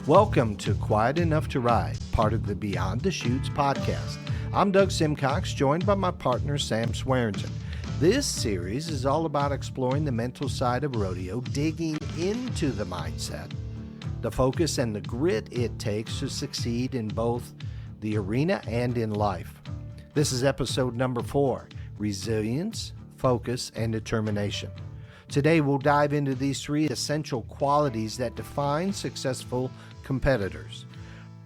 Welcome to Quiet Enough to Ride, part of the Beyond the Chutes podcast. I'm Doug Simcox, joined by my partner Sam Swearingen. This series is all about exploring the mental side of rodeo, digging into the mindset, the focus and the grit it takes to succeed in both the arena and in life. This is episode number 4, Resilience, Focus, and Determination. Today we'll dive into these 3 essential qualities that define successful competitors.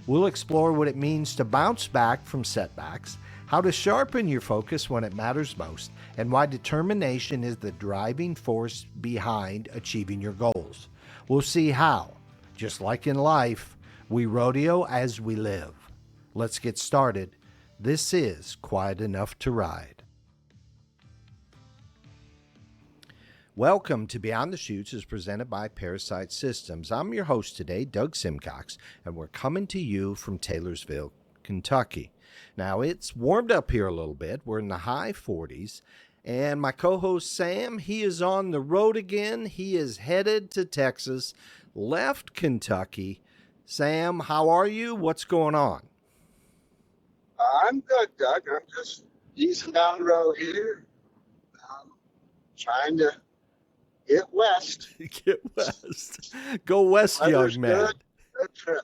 We'll explore what it means to bounce back from setbacks, how to sharpen your focus when it matters most, and why determination is the driving force behind achieving your goals. We'll see how, just like in life, we rodeo as we live. Let's get started. This is Quiet Enough to Ride. Welcome to Beyond the Chutes is presented by Parasite Systems. I'm your host today, Doug Simcox, and we're coming to you from Taylorsville, Kentucky. Now, it's warmed up here a little bit. We're in the high 40s, and my co-host Sam, he is on the road again. He is headed to Texas, left Kentucky. Sam, how are you? What's going on? I'm good, Doug. I'm just easing down the road here, trying to get west. Get west. Go west, Weather's young man. Good trip.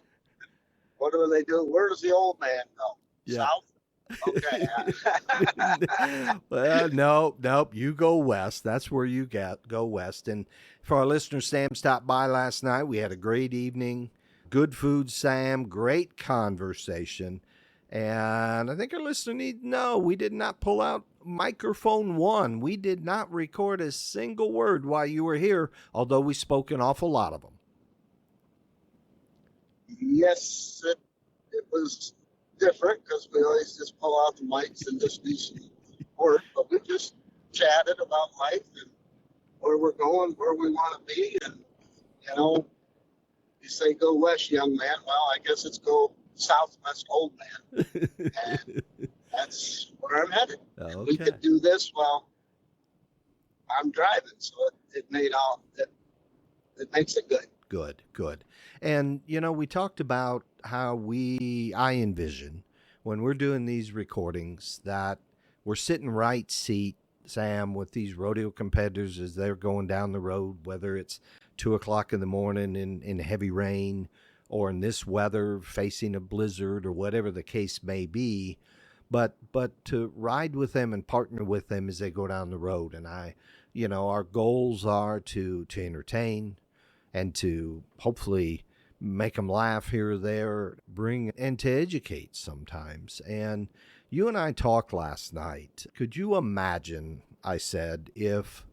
What do they do? Where does the old man go? Yeah. South? Okay. Well, nope. You go west. That's where you go west. And for our listeners, Sam stopped by last night. We had a great evening. Good food, Sam. Great conversation. And I think our listener needs to know we did not pull out microphone 1. We did not record a single word while you were here, although we spoke an awful lot of them. Yes, it was different because we always just pull out the mics and just do some work, but we just chatted about life and where we're going, where we want to be. And, you say go west, young man. Well, I guess it's go southwest, old man. And that's where I'm headed. Okay. We could do this while I'm driving, so it makes it good. Good. And, we talked about how I envision when we're doing these recordings that we're sitting right seat, Sam, with these rodeo competitors as they're going down the road, whether it's 2 o'clock in the morning in heavy rain or in this weather facing a blizzard or whatever the case may be. But to ride with them and partner with them as they go down the road. And our goals are to entertain and to hopefully make them laugh here or there, and to educate sometimes. And you and I talked last night. Could you imagine, I said, if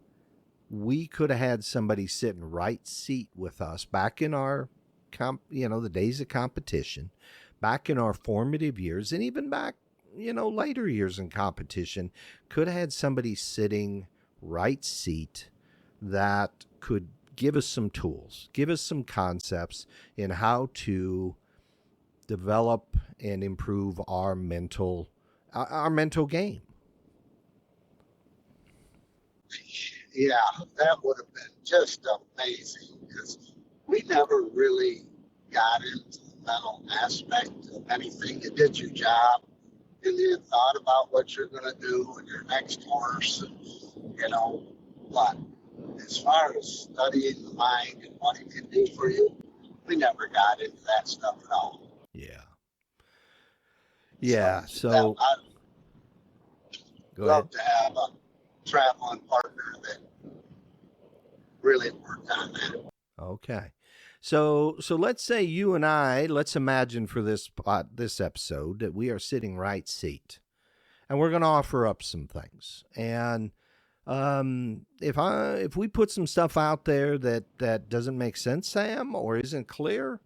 we could have had somebody sitting right seat with us back in our, the days of competition, back in our formative years, and even back, later years in competition, could have had somebody sitting right seat that could give us some tools, give us some concepts in how to develop and improve our mental game. Yeah, that would have been just amazing because we never really got into the mental aspect of anything. You did your job and you thought about what you're going to do in your next horse, but as far as studying the mind and what it can do for you, we never got into that stuff at all. Yeah. So I'd love to have a traveling partner that really worked on that. Okay. So let's say you and I, let's imagine for this episode that we are sitting right seat and we're going to offer up some things. And if we put some stuff out there that doesn't make sense, Sam, or isn't clear,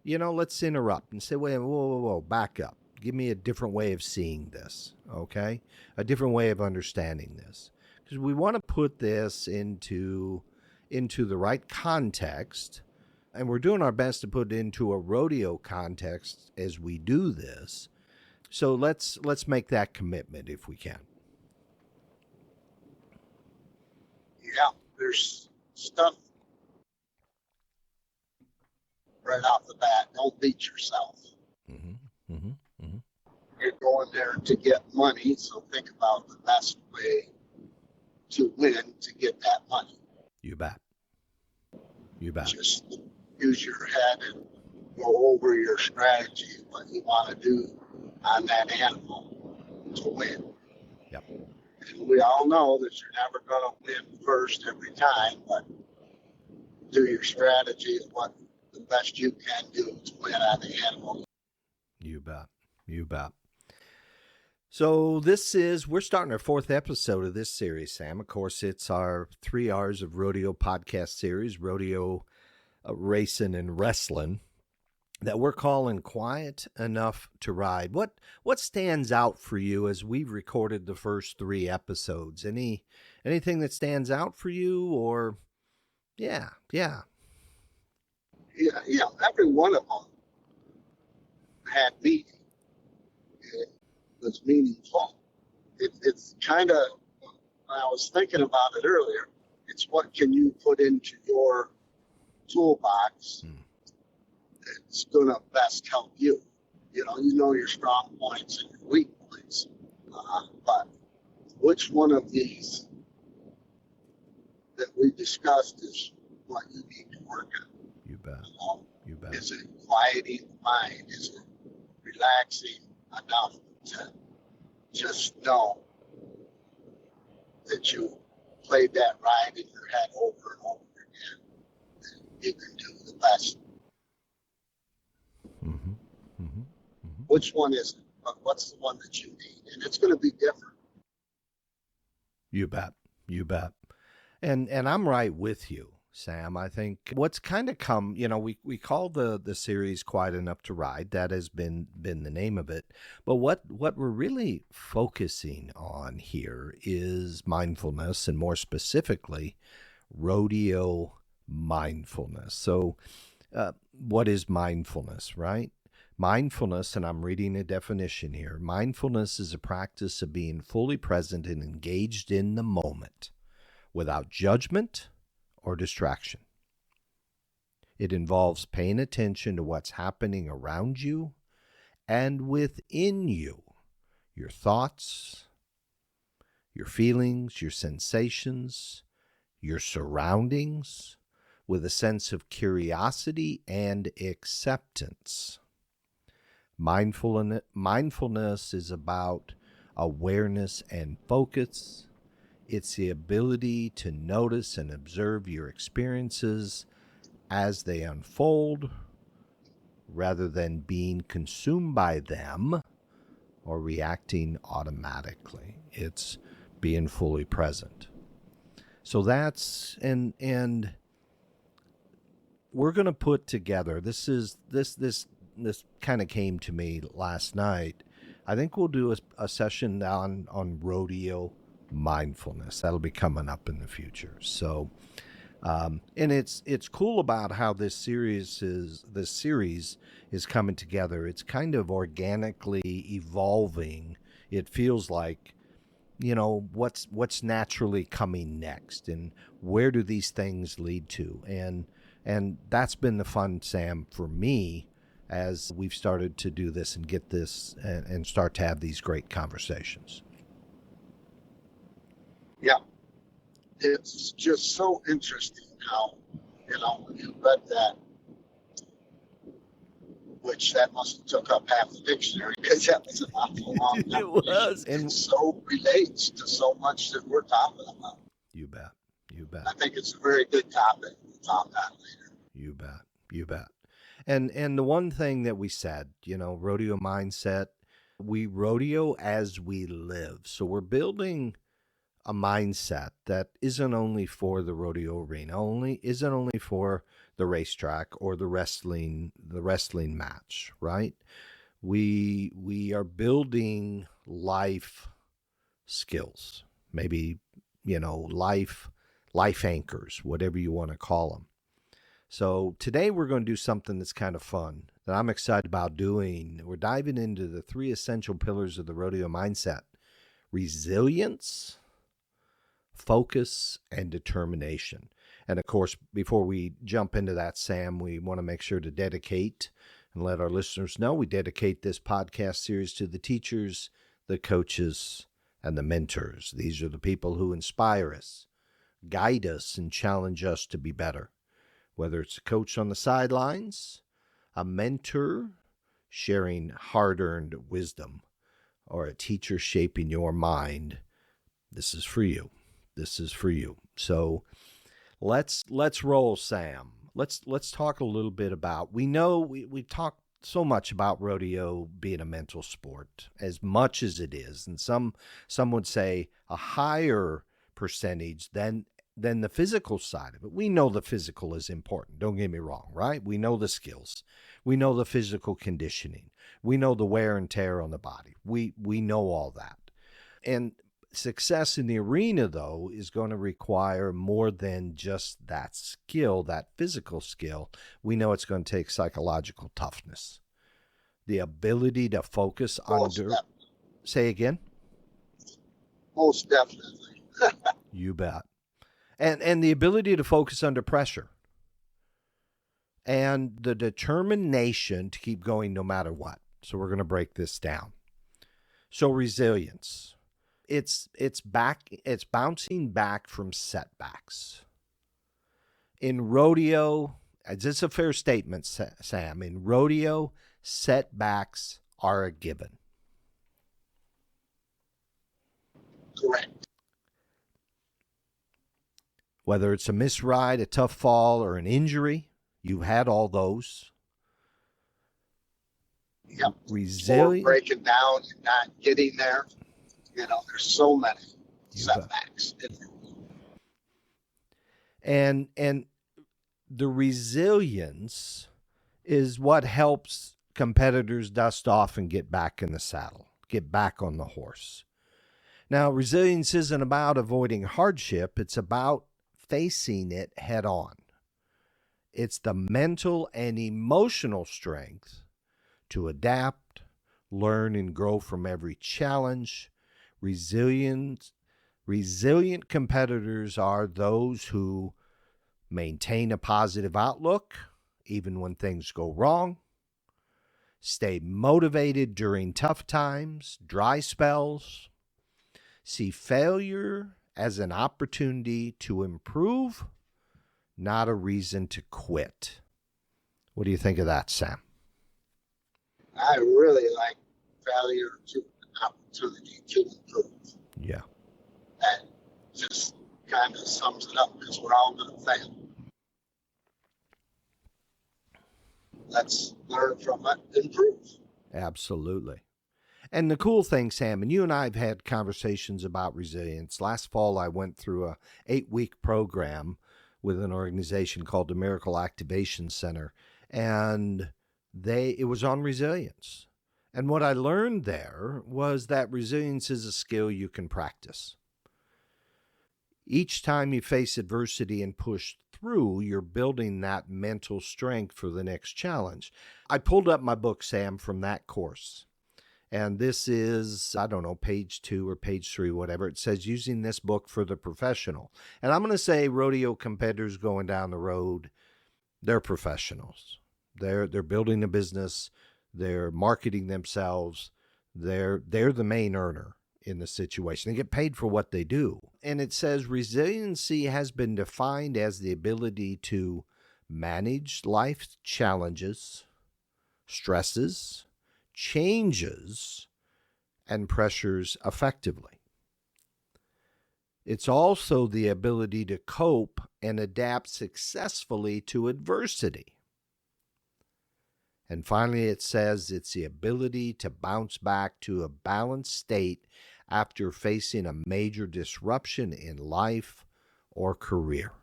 let's interrupt and say, wait, whoa, back up. Give me a different way of seeing this, okay? A different way of understanding this. Because we want to put this into the right context, and we're doing our best to put it into a rodeo context as we do this. So let's make that commitment if we can. Yeah, there's stuff right off the bat. Don't beat yourself. Mm-hmm. Mm-hmm. Mm-hmm. You're going there to get money, so think about the best way to win to get that money. You bet. You bet. Just use your head and go over your strategy, what you want to do on that animal to win. Yep. And we all know that you're never going to win first every time, but do your strategy of what the best you can do to win on the animal. You bet. You bet. So we're starting our 4th episode of this series, Sam. Of course, it's our 3 hours of rodeo podcast series, Rodeo Racing and Wrestling, that we're calling Quiet Enough to Ride. What stands out for you as we've recorded the first 3 episodes? Anything that stands out for you, or yeah. Every one of them had meaning. It was meaningful. It's kind of, I was thinking about it earlier, it's what can you put into your toolbox that's going to best help you. You know your strong points and your weak points. But which one of these that we discussed is what you need to work on? You bet. You bet. Is it quieting the mind? Is it relaxing enough to just know that you played that ride in your head over and over again, and you can do the best? Mm-hmm. Mm-hmm. Mm-hmm. Which one is it? But what's the one that you need? And it's going to be different. You bet. You bet. And I'm right with you, Sam. I think what's kind of come, we call the series Quiet Enough to Ride. That has been the name of it. But what we're really focusing on here is mindfulness, and more specifically, rodeo mindfulness. So what is mindfulness, right? Mindfulness, and I'm reading a definition here, mindfulness is a practice of being fully present and engaged in the moment without judgment or distraction. It involves paying attention to what's happening around you and within you, your thoughts, your feelings, your sensations, your surroundings, with a sense of curiosity and acceptance. Mindfulness is about awareness and focus. It's the ability to notice and observe your experiences as they unfold, rather than being consumed by them or reacting automatically. It's being fully present. So that's, and we're going to put together, this kind of came to me last night. I think we'll do a session on rodeo mindfulness. That'll be coming up in the future. So, and it's cool about how this series is coming together. It's kind of organically evolving. It feels like, what's naturally coming next, and where do these things lead to? And that's been the fun, Sam, for me, as we've started to do this and get this and start to have these great conversations. Yeah. It's just so interesting how, when you read that, which that must have took up half the dictionary, because that was an awful long time. It was. And it so relates to so much that we're talking about. You bet. You bet. I think it's a very good topic. We'll talk about later. You bet. You bet. And the one thing that we said, rodeo mindset, we rodeo as we live. So we're building a mindset that isn't only for the rodeo arena, isn't only for the racetrack or the wrestling match, right? We are building life skills, maybe, life anchors, whatever you want to call them. So today we're going to do something that's kind of fun that I'm excited about doing. We're diving into the 3 essential pillars of the rodeo mindset: resilience, focus, and determination. And of course, before we jump into that, Sam, we want to make sure to dedicate and let our listeners know we dedicate this podcast series to the teachers, the coaches, and the mentors. These are the people who inspire us, guide us, and challenge us to be better. Whether it's a coach on the sidelines, a mentor sharing hard-earned wisdom, or a teacher shaping your mind, this is for you. This is for you. So let's roll, Sam. Let's talk a little bit about, we know we talk so much about rodeo being a mental sport, as much as it is, and some would say a higher percentage than the physical side of it. We know the physical is important, don't get me wrong, right? We know the skills. We know the physical conditioning. We know the wear and tear on the body. We know all that. And success in the arena, though, is going to require more than just that skill, that physical skill. We know it's going to take psychological toughness, the ability to focus under. Say again? Most definitely. You bet. And the ability to focus under pressure. And the determination to keep going no matter what. So we're going to break this down. So resilience. It's bouncing back from setbacks. In rodeo, is this a fair statement, Sam? In rodeo, setbacks are a given. Correct. Whether it's a misride, a tough fall, or an injury, you've had all those. Yep. Resilient. Breaking down and not getting there. You know, there's so many setbacks. And the resilience is what helps competitors dust off and get back in the saddle, get back on the horse. Now, resilience isn't about avoiding hardship. It's about facing it head on. It's the mental and emotional strength to adapt, learn, and grow from every challenge. Resilient competitors are those who maintain a positive outlook even when things go wrong, stay motivated during tough times, dry spells, see failure as an opportunity to improve, not a reason to quit. What do you think of that, Sam? I really like failure to an opportunity to improve. Yeah. That just kind of sums it up, because we're all going to fail. Let's learn from it, improve. Absolutely. And the cool thing, Sam, and you and I have had conversations about resilience. Last fall, I went through a 8-week program with an organization called the Miracle Activation Center, and it was on resilience. And what I learned there was that resilience is a skill you can practice. Each time you face adversity and push through, you're building that mental strength for the next challenge. I pulled up my book, Sam, from that course. And this is, I don't know, page 2 or page 3, whatever. It says, using this book for the professional. And I'm going to say rodeo competitors going down the road, they're professionals. They're building a business. They're marketing themselves. They're the main earner in the situation. They get paid for what they do. And it says resiliency has been defined as the ability to manage life's challenges, stresses, changes, and pressures effectively. It's also the ability to cope and adapt successfully to adversity. And finally, it says it's the ability to bounce back to a balanced state after facing a major disruption in life or career.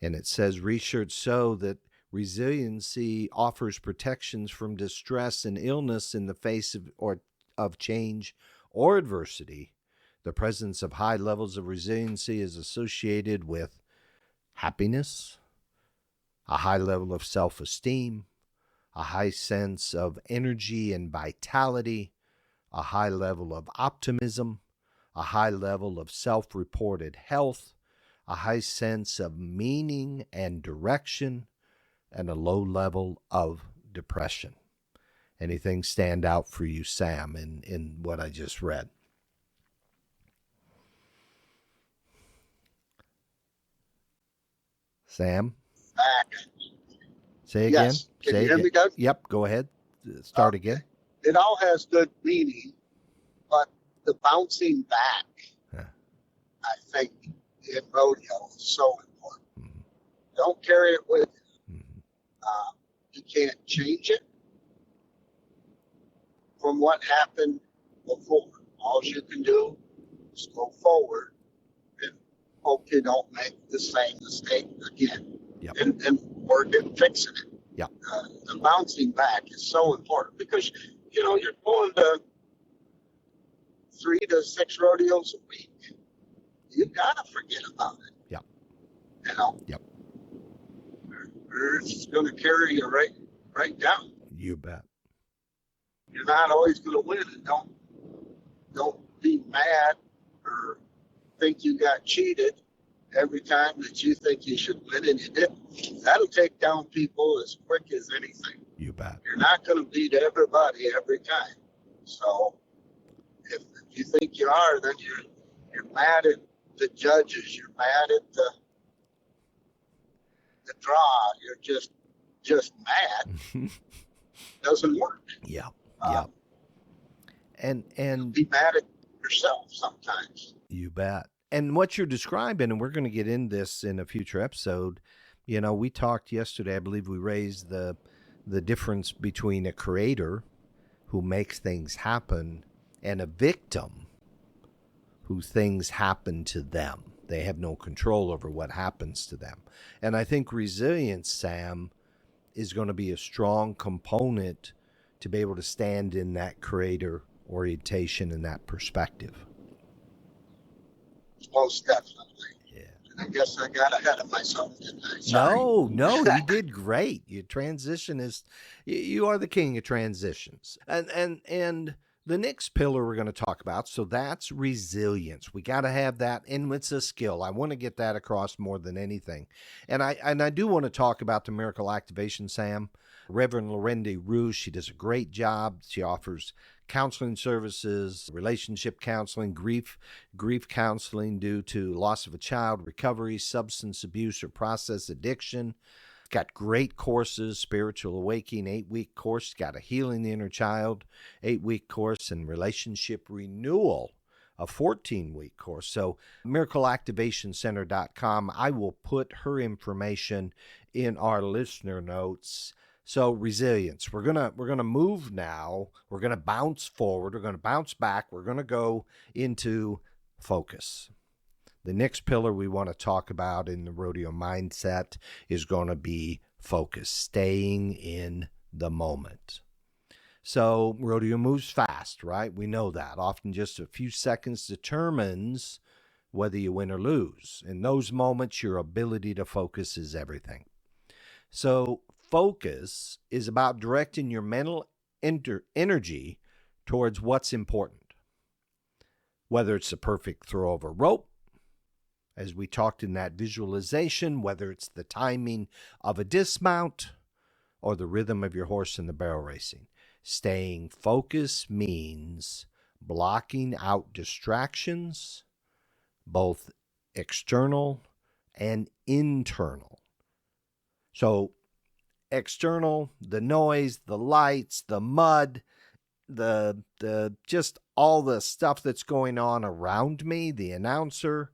And it says research show that resiliency offers protections from distress and illness in the face of change or adversity. The presence of high levels of resiliency is associated with happiness, a high level of self-esteem, a high sense of energy and vitality, a high level of optimism, a high level of self-reported health, a high sense of meaning and direction, and a low level of depression. Anything stand out for you, Sam, in what I just read? Sam? Back. Say again? Yes. Can Say you hear again. me, Doug? Yep, go ahead. Start again. It all has good meaning, but the bouncing back, Huh. I think, in rodeo is so important. Mhm. Don't carry it with you. Mhm. You can't change it from what happened before. All you can do is go forward and hope you don't make the same mistake again. Yep. And work at fixing it. Yep. The bouncing back is so important because, you're going to 3 to 6 rodeos a week. You gotta forget about it. Yep. Yep. Or it's going to carry you right down. You bet. You're not always going to win, and don't be mad or think you got cheated every time that you think you should win and you didn't. That'll take down people as quick as anything. You bet. You're not going to beat everybody every time. So if you think you are, then you're mad at the judges. You're mad at the draw. You're just mad. Doesn't work. Yeah. Yeah. And be mad at yourself sometimes. You bet. And what you're describing, and we're going to get in this in a future episode, we talked yesterday, I believe we raised the difference between a creator who makes things happen and a victim who things happen to them. They have no control over what happens to them. And I think resilience, Sam, is going to be a strong component to be able to stand in that creator orientation and that perspective. Most definitely. Yeah. And I guess I got ahead of myself, didn't I? Sorry. No, you did great. Your transition you are the king of transitions. And the next pillar we're going to talk about, so that's resilience. We got to have that, and it's a skill. I want to get that across more than anything. And I do want to talk about the Miracle Activation, Sam. Reverend Lorendi Rouge, she does a great job. She offers counseling services, relationship counseling, grief counseling due to loss of a child, recovery, substance abuse or process addiction. Got great courses, Spiritual Awakening, 8-week course. Got a Healing the Inner Child, 8-week course, and Relationship Renewal, a 14-week course. So miracleactivationcenter.com. I will put her information in our listener notes. So resilience, we're gonna move now. We're gonna bounce forward. We're gonna bounce back. We're gonna go into focus. The next pillar we want to talk about in the rodeo mindset is going to be focus, staying in the moment. So rodeo moves fast, right? We know that. Often just a few seconds determines whether you win or lose. In those moments, your ability to focus is everything. So focus is about directing your mental energy towards what's important. Whether it's the perfect throw of a rope, as we talked in that visualization, whether it's the timing of a dismount or the rhythm of your horse in the barrel racing. Staying focused means blocking out distractions, both external and internal. So external, the noise, the lights, the mud, the just all the stuff that's going on around me, the announcer,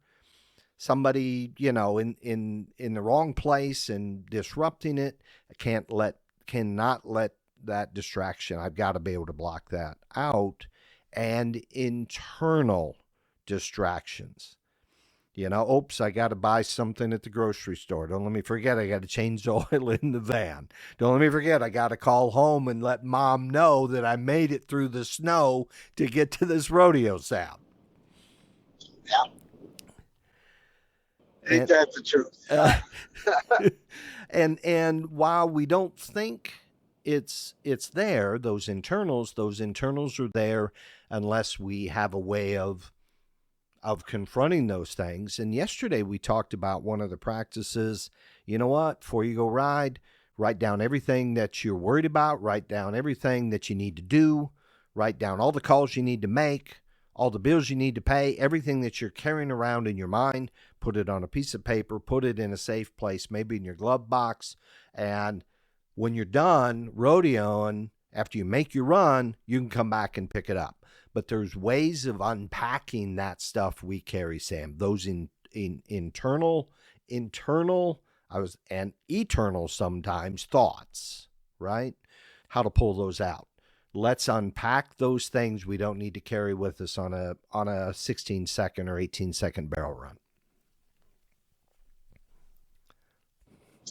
somebody, in the wrong place and disrupting it. I cannot let that distraction. I've got to be able to block that out. And internal distractions. Oops, I got to buy something at the grocery store. Don't let me forget I got to change the oil in the van. Don't let me forget I got to call home and let mom know that I made it through the snow to get to this rodeo, Sam. Yeah. Ain't that the truth? And while we don't think it's there, those internals are there unless we have a way of of confronting those things. And yesterday we talked about one of the practices. You know what? Before you go ride, write down everything that you're worried about, write down everything that you need to do, write down all the calls you need to make, all the bills you need to pay, everything that you're carrying around in your mind, put it on a piece of paper, put it in a safe place, maybe in your glove box. And when you're done rodeoing, after you make your run, you can come back and pick it up. But there's ways of unpacking that stuff we carry, Sam. Those internal, and eternal sometimes thoughts, right? How to pull those out. Let's unpack those things we don't need to carry with us on a 16-second or 18-second barrel run.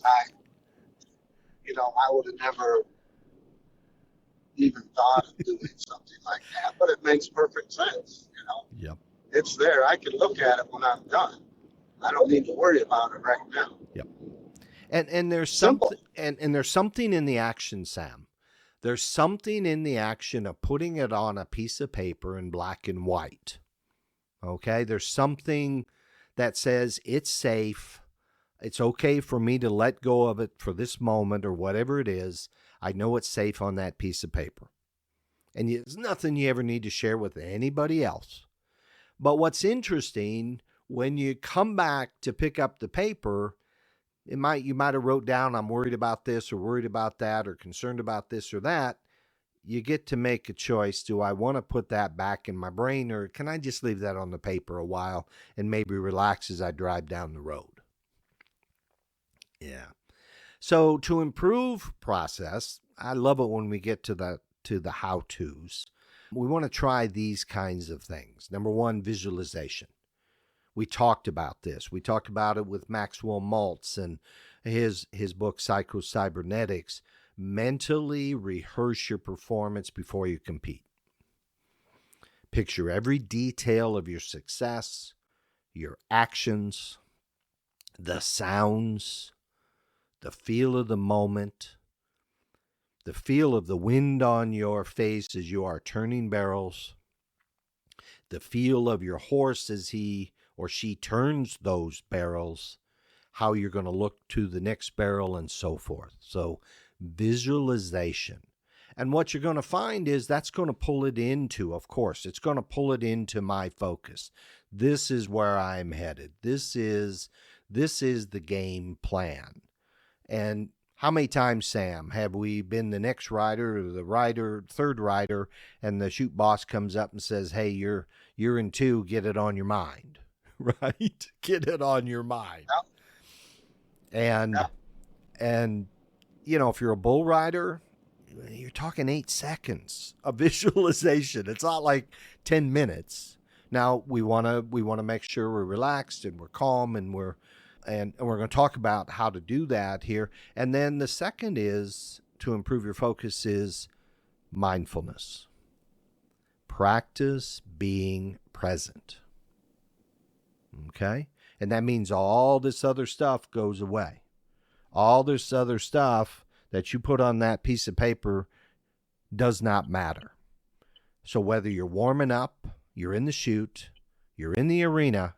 I would have never even thought of doing something like that, but it makes perfect sense. Yep. It's there. I can look at it when I'm done. I don't need to worry about it right now. Yep. And there's Simple. something and there's something in the action, Sam. There's something in the action of putting it on a piece of paper in black and white. Okay? There's something that says it's safe. It's okay for me to let go of it for this moment or whatever it is. I know it's safe on that piece of paper. And it's nothing you ever need to share with anybody else. But what's interesting, when you come back to pick up the paper, you might have wrote down, I'm worried about this or worried about that or concerned about this or that. You get to make a choice. Do I want to put that back in my brain, or can I just leave that on the paper a while and maybe relax as I drive down the road? Yeah. So to improve process, I love it when we get to the how-tos. We want to try these kinds of things. Number one, visualization. We talked about this. We talked about it with Maxwell Maltz and his book, Psycho-Cybernetics. Mentally rehearse your performance before you compete. Picture every detail of your success, your actions, the sounds, the feel of the moment, the feel of the wind on your face as you are turning barrels, the feel of your horse as he or she turns those barrels, how you're going to look to the next barrel, and so forth. So visualization. And what you're going to find is that's going to pull it into, of course, it's going to pull it into my focus. This is where I'm headed. This is the game plan. And how many times, Sam, have we been the next rider or the third rider, and the chute boss comes up and says, hey, you're in two, get it on your mind, right? Get it on your mind. Yep. And if you're a bull rider, you're talking 8 seconds of visualization. It's not like 10 minutes. Now we want to make sure we're relaxed and we're calm and we're going to talk about how to do that here. And then the second is to improve your focus is mindfulness. Practice being present. Okay? And that means all this other stuff goes away. All this other stuff that you put on that piece of paper does not matter. So whether you're warming up, you're in the chute, you're in the arena,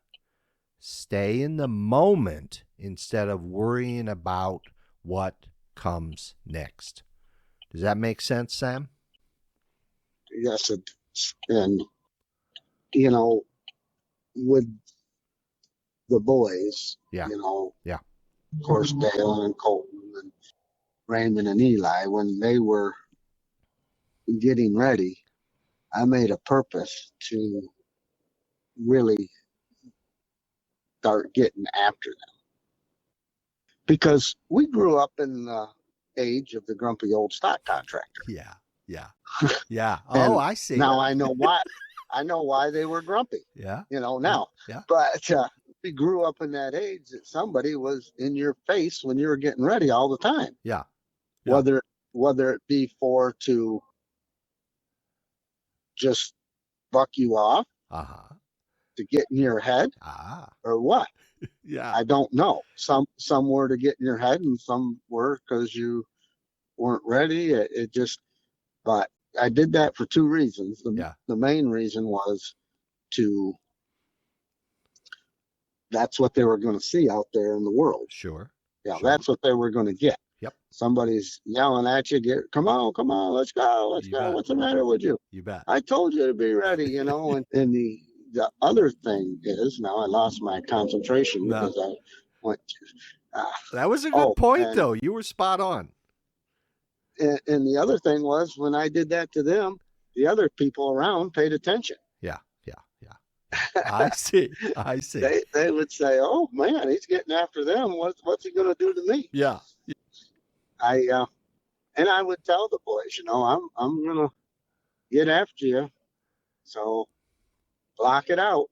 stay in the moment instead of worrying about what comes next. Does that make sense, Sam? Yes, it does. And, with the boys, Yeah. Yeah. Of course, Dale and Colton and Raymond and Eli, when they were getting ready, I made a purpose to really start getting after them. Because we grew up in the age of the grumpy old stock contractor. Yeah. Yeah. Yeah. Oh, I see. Now I know why. I know why they were grumpy. Yeah. Now. Yeah. But we grew up in that age that somebody was in your face when you were getting ready all the time. Yeah. Yeah. Whether it be to just buck you off, to get in your head, or what? Yeah. I don't know. Some were to get in your head, and some were because you weren't ready. But I did that for two reasons. The main reason was to that's what they were going to see out there in the world. Sure. Yeah, Sure. that's what they were going to get. Yep. Somebody's yelling at you, come on, let's go. You bet. What's the matter with you? You bet. I told you to be ready, and the other thing is, now I lost my concentration No. because I went to, that was a good point, though. You were spot on. And the other thing was, when I did that to them, the other people around paid attention. Yeah. I see. They would say, "Oh man, he's getting after them. What's he going to do to me?" Yeah. And I would tell the boys, I'm going to get after you. So block it out.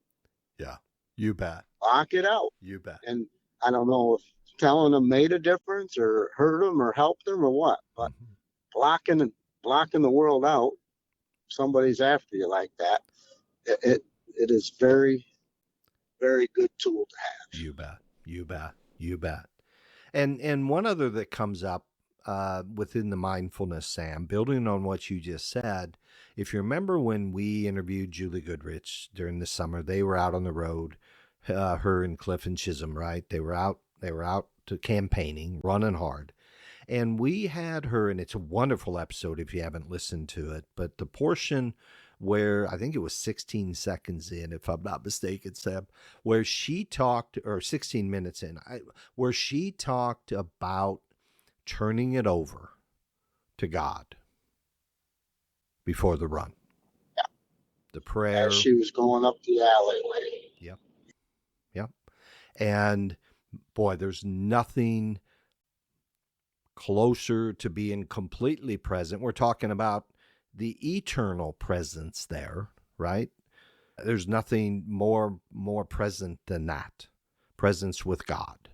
Yeah. You bet. Block it out. You bet. And I don't know if telling them made a difference or hurt them or helped them or what, but blocking the world out, somebody's after you like that. It is very, very good tool to have. You bet. And one other that comes up within the mindfulness, Sam, building on what you just said, if you remember when we interviewed Julie Goodrich during the summer, they were out on the road, her and Cliff and Chisholm, right? They were out to campaigning, running hard. And we had her, and it's a wonderful episode if you haven't listened to it, but the portion where I think it was 16 seconds in, if I'm not mistaken, Sam, where she talked, or 16 minutes in, where she talked about turning it over to God before the run. Yeah. The prayer. As she was going up the alleyway. Yep. And boy, there's nothing closer to being completely present. We're talking about the eternal presence there, right? There's nothing more present than that. Presence with God.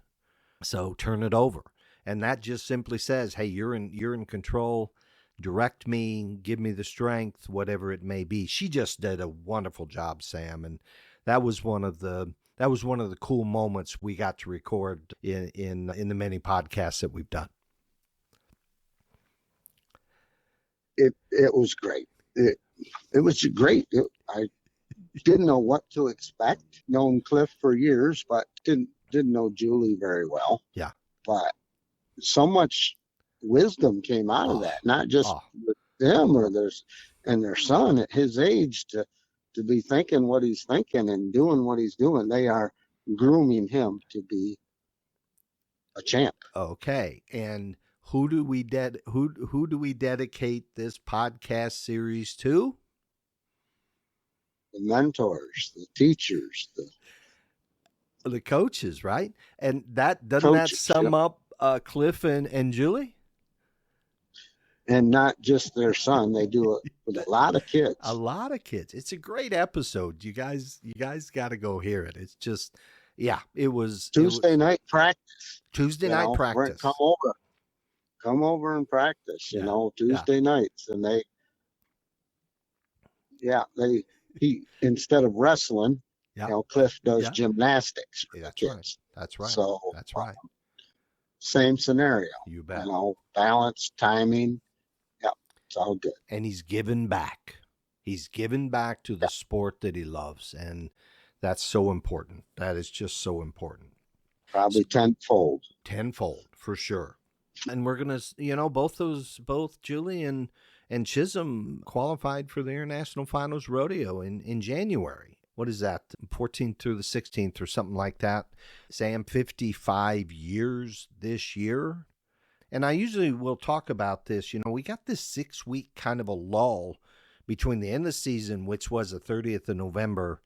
So turn it over. And that just simply says, hey, you're in control. Direct me, give me the strength, whatever it may be. She just did a wonderful job, Sam, and that was one of the cool moments we got to record in the many podcasts that we've done. It was great. It was great. I didn't know what to expect. Known Cliff for years, but didn't know Julie very well. Yeah. But so much wisdom came out of that, not just with them or their son at his age to be thinking what he's thinking and doing what he's doing. They are grooming him to be a champ. Okay. And who do we dedicate this podcast series to? The mentors, the teachers, the coaches, right? And that doesn't that sum up Cliff and Julie? And not just their son. They do it with a lot of kids. A lot of kids. It's a great episode. You guys got to go hear it. It's just, it was Tuesday night practice. Tuesday night practice. Come over and practice, Tuesday nights. And he instead of wrestling, Cliff does gymnastics. That's right. So that's right. Same scenario. You bet. Balance, timing. Yeah, it's all good. And he's given back. He's given back to the sport that he loves, and that's so important. That is just so important. Probably tenfold. Tenfold for sure. And we're gonna, both Julie and Chisholm qualified for the International Finals Rodeo in January. What is that? 14th through the 16th or something like that. Sam, 55 years this year. And I usually will talk about this. We got this 6-week kind of a lull between the end of the season, which was the 30th of November,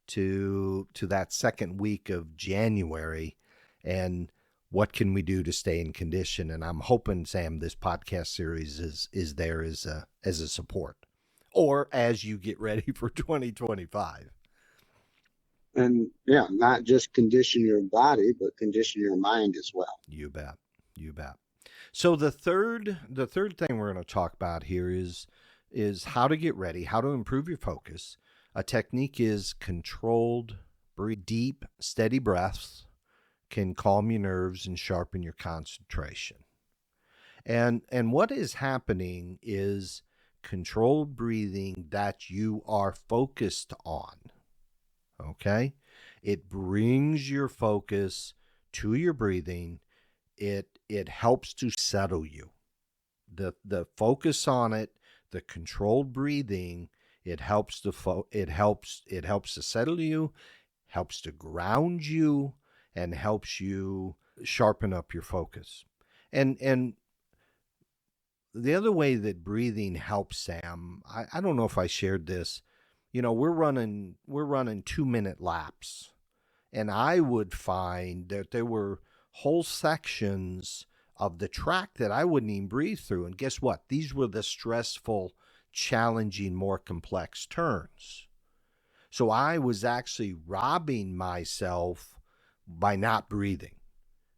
to that second week of January. And what can we do to stay in condition? And I'm hoping, Sam, this podcast series is there as a support, or as you get ready for 2025. And not just condition your body, but condition your mind as well. You bet. So the third thing we're going to talk about here is how to get ready, how to improve your focus. A technique is controlled, deep, steady breaths can calm your nerves and sharpen your concentration. And what is happening is controlled breathing that you are focused on. Okay? It brings your focus to your breathing. It helps to settle you. The focus on it, the controlled breathing, it helps to settle you, helps to ground you, and helps you sharpen up your focus. And the other way that breathing helps, Sam, I don't know if I shared this. We're running 2-minute laps, and I would find that there were whole sections of the track that I wouldn't even breathe through. And guess what? These were the stressful, challenging, more complex turns. So I was actually robbing myself by not breathing.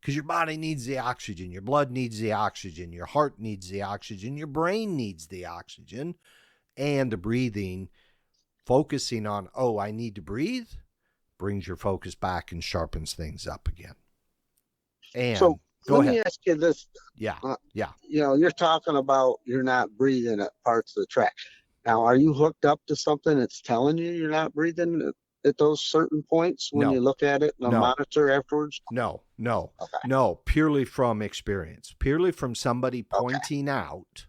Because your body needs the oxygen, your blood needs the oxygen, your heart needs the oxygen, your brain needs the oxygen, and the breathing, focusing on, I need to breathe, brings your focus back and sharpens things up again. And so go let ahead. me ask you this. Yeah. You're talking about you're not breathing at parts of the track. Now, are you hooked up to something that's telling you you're not breathing at those certain points when you look at it in a monitor afterwards? No. Okay. No, purely from experience, purely from somebody pointing out,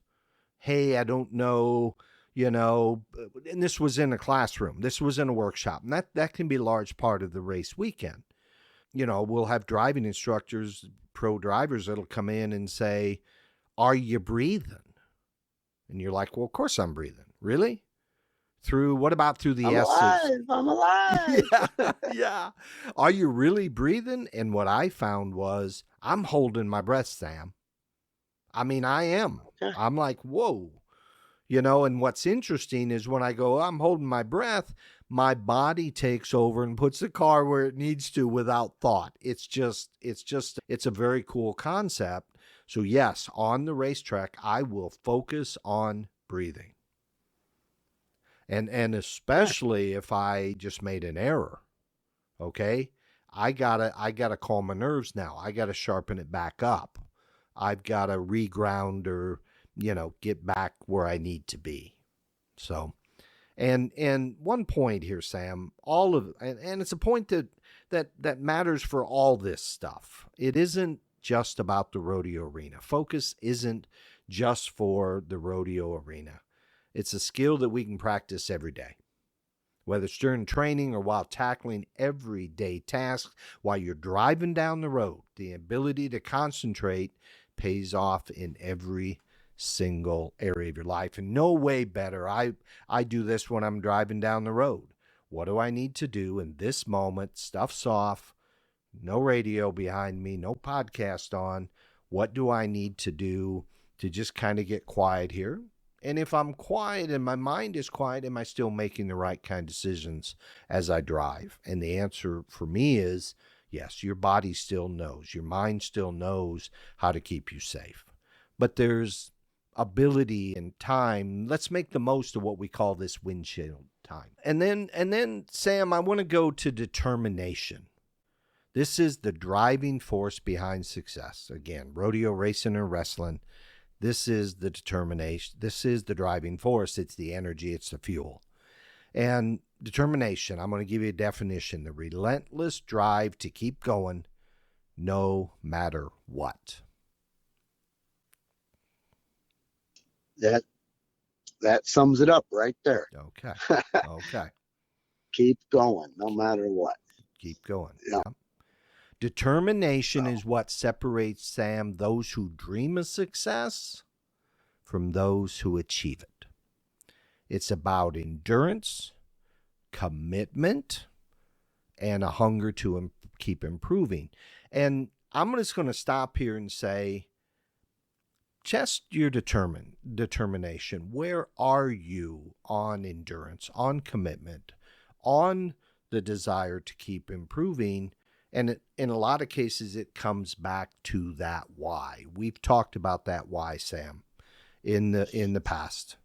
hey, I don't know, and this was in a classroom, this was in a workshop, and that can be a large part of the race weekend. We'll have driving instructors, pro drivers that'll come in and say, are you breathing? And you're like, well, of course I'm breathing. Really? What about through the I'm alive. Yeah. Are you really breathing? And what I found was I'm holding my breath, Sam. I mean, I am. Okay. I'm like, whoa. And what's interesting is when I go, I'm holding my breath, my body takes over and puts the car where it needs to without thought. It's a very cool concept. So yes, on the racetrack, I will focus on breathing. And especially if I just made an error, okay? I gotta calm my nerves now. I gotta sharpen it back up. I've gotta reground or, get back where I need to be. So, and one point here, Sam, and it's a point that matters for all this stuff. It isn't just about the rodeo arena. Focus isn't just for the rodeo arena. It's a skill that we can practice every day, whether it's during training or while tackling everyday tasks while you're driving down the road. The ability to concentrate pays off in every single area of your life. And no way better. I do this when I'm driving down the road. What do I need to do in this moment? Stuff's off, no radio behind me, no podcast on. What do I need to do to just kind of get quiet here? And if I'm quiet and my mind is quiet, am I still making the right kind of decisions as I drive? And the answer for me is yes, your body still knows. Your mind still knows how to keep you safe. But there's ability and time. Let's make the most of what we call this windshield time. And then Sam, I want to go to determination. This is the driving force behind success. Again, rodeo, racing, or wrestling. This is the determination. This is the driving force. It's the energy. It's the fuel. And determination, I'm going to give you a definition. The relentless drive to keep going no matter what. That sums it up right there. Okay. Keep going no matter what. Keep going. Yeah. Determination is what separates, Sam, those who dream of success from those who achieve it. It's about endurance, commitment, and a hunger to keep improving. And I'm just going to stop here and say, test your determination. Where are you on endurance, on commitment, on the desire to keep improving? And in a lot of cases, it comes back to that why. We've talked about that why, Sam, in the past.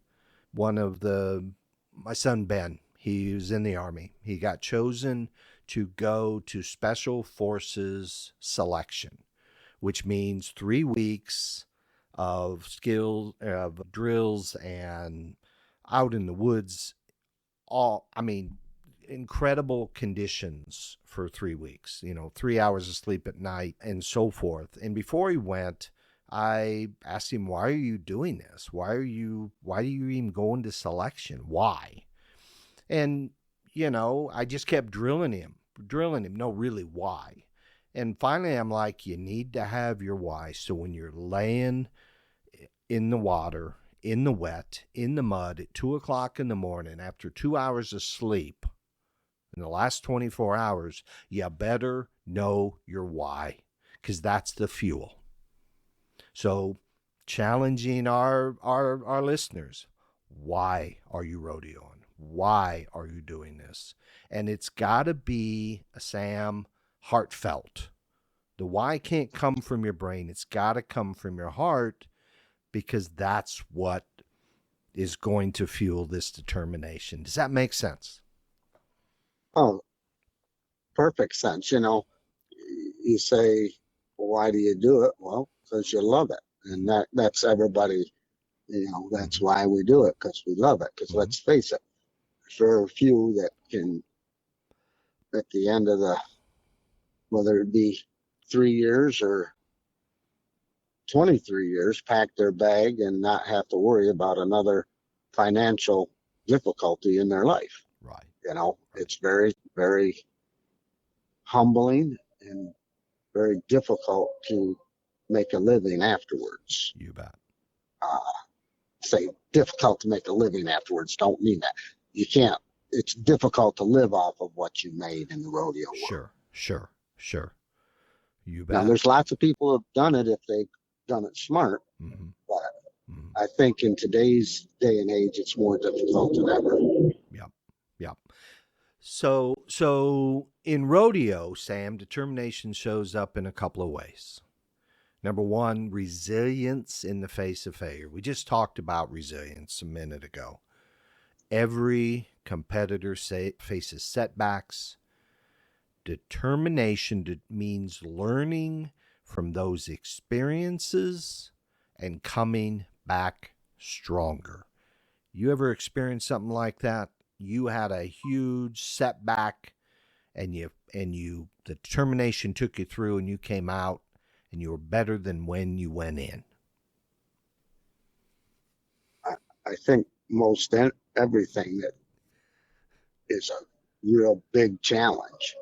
My son Ben, he was in the Army. He got chosen to go to Special Forces selection, which means 3 weeks of drills and out in the woods. incredible conditions for 3 weeks, 3 hours of sleep at night and so forth. And before he went, I asked him, why are you doing this? Why do you even go into selection? Why? And, I just kept drilling him. No, really, why? And finally, I'm like, you need to have your why. So when you're laying in the water, in the wet, in the mud at 2:00 in the morning, after 2 hours of sleep in the last 24 hours, you better know your why, because that's the fuel. So challenging our listeners, why are you rodeoing? Why are you doing this? And it's got to be, Sam, heartfelt. The why can't come from your brain. It's got to come from your heart, because that's what is going to fuel this determination. Does that make sense? Oh, perfect sense. You say, well, why do you do it? Well, because you love it. And that's everybody, that's why we do it, because we love it. Because let's face it, there's very few that can, at the end of whether it be 3 years or 23 years, pack their bag and not have to worry about another financial difficulty in their life. Right. It's very, very humbling and very difficult to make a living afterwards. You bet. Say difficult to make a living afterwards, don't mean that. You can't. It's difficult to live off of what you made in the rodeo world. Sure. You bet. Now, there's lots of people who have done it if they've done it smart, but I think in today's day and age, it's more difficult than ever. Yep. So in rodeo, Sam, determination shows up in a couple of ways. Number one, resilience in the face of failure. We just talked about resilience a minute ago. Every competitor faces setbacks. Determination means learning from those experiences and coming back stronger. You ever experienced something like that? You had a huge setback, and the determination took you through, and you came out and you were better than when you went in. I think most everything that is a real big challenge,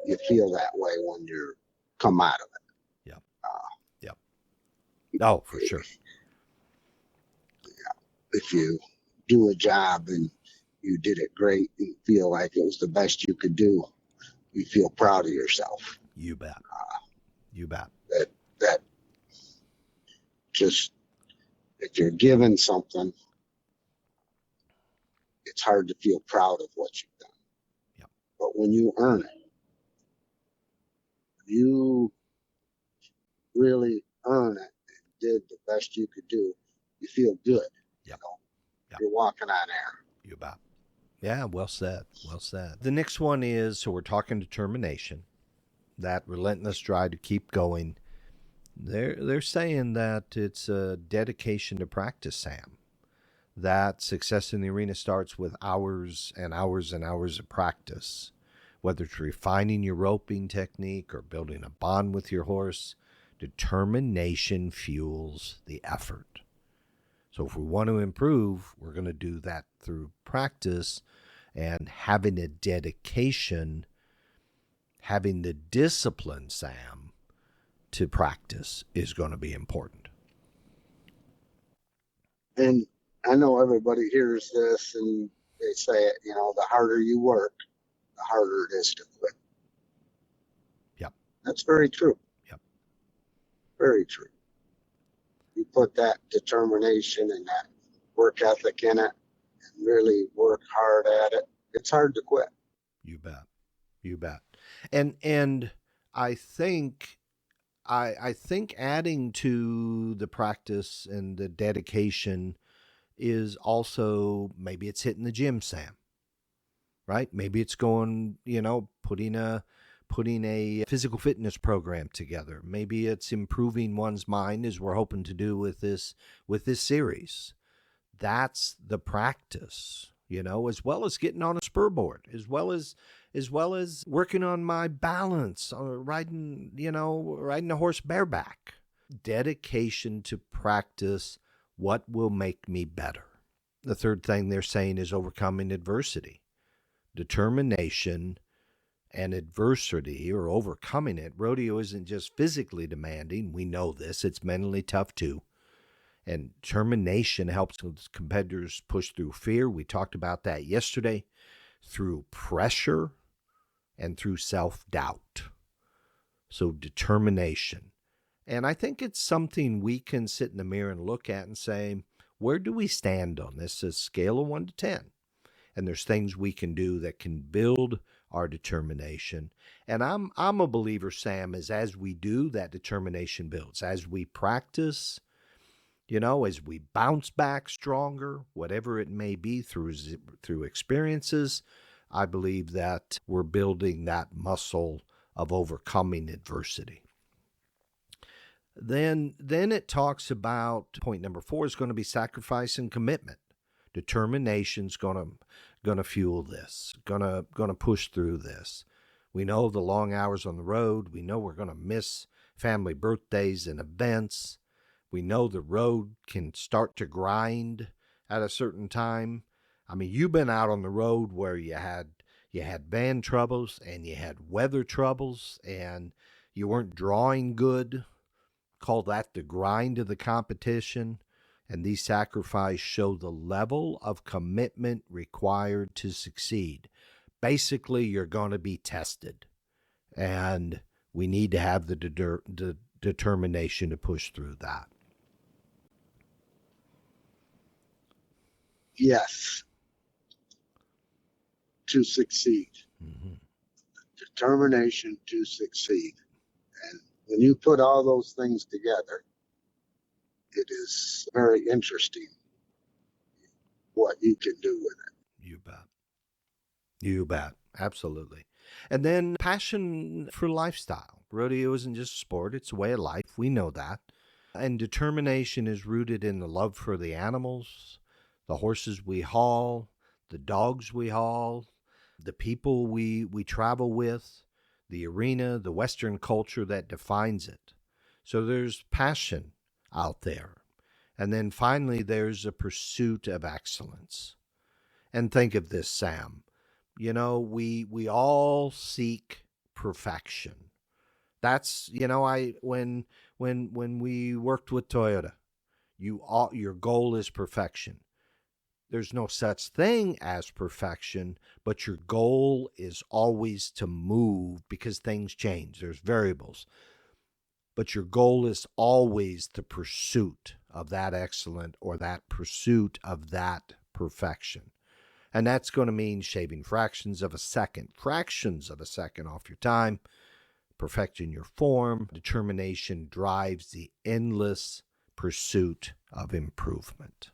you feel that way when you come out of it. Yep. Oh, for sure. If you do a job and you did it great and feel like it was the best you could do, you feel proud of yourself. You bet. That just, if you're given something, it's hard to feel proud of what you've done. Yep. But when you earn it, you really earn it and did the best you could do, you feel good. Yep. You're walking on air. You bet. Yeah, well said. The next one is, so we're talking determination, that relentless drive to keep going. They're saying that it's a dedication to practice, Sam. That success in the arena starts with hours and hours and hours of practice. Whether it's refining your roping technique or building a bond with your horse, determination fuels the effort. So if we want to improve, we're going to do that through practice, and having a dedication, having the discipline, Sam, to practice is going to be important. And I know everybody hears this and they say it, the harder you work, the harder it is to quit. Yep. That's very true. Yep. Very true. You put that determination and that work ethic in it and really work hard at it, it's hard to quit. You bet. And I think adding to the practice and the dedication is also, maybe it's hitting the gym, Sam, right? Maybe it's going, putting a physical fitness program together. Maybe it's improving one's mind, as we're hoping to do with this series. That's the practice. as well as getting on a spurboard, as well as working on my balance, riding a horse bareback. Dedication to practice what will make me better. The third thing they're saying is overcoming adversity. Determination and adversity, or overcoming it. Rodeo isn't just physically demanding. We know this. It's mentally tough too. And determination helps competitors push through fear. We talked about that yesterday. Through pressure and through self-doubt. So determination. And I think it's something we can sit in the mirror and look at and say, where do we stand on this? A scale of 1 to 10. And there's things we can do that can build our determination. And I'm a believer, Sam, is as we do, that determination builds. As we practice, as we bounce back stronger, whatever it may be through experiences, I believe that we're building that muscle of overcoming adversity. Then it talks about point number 4 is going to be sacrifice and commitment. Determination's going to fuel this, going to push through this. We know the long hours on the road. We know we're going to miss family birthdays and events. We know the road can start to grind at a certain time. I mean, you've been out on the road where you had van troubles and you had weather troubles and you weren't drawing good. Call that the grind of the competition. And these sacrifices show the level of commitment required to succeed. Basically, you're going to be tested. And we need to have the determination to push through that. Yes. To succeed. Mm-hmm. Determination to succeed. And when you put all those things together, it is very interesting what you can do with it. You bet. You bet. Absolutely. And then passion for lifestyle. Rodeo isn't just a sport, it's a way of life. We know that. And determination is rooted in the love for the animals, the horses we haul, the dogs we haul, the people we travel with, the arena, the Western culture that defines it. So there's passion out there. And then finally, there's a pursuit of excellence. And think of this, Sam. We all seek perfection. That's, when we worked with Toyota, your goal is perfection. There's no such thing as perfection, but your goal is always to move because things change. There's variables. But your goal is always the pursuit of that excellent or that pursuit of that perfection. And that's going to mean shaving fractions of a second off your time, perfecting your form. Determination drives the endless pursuit of improvement.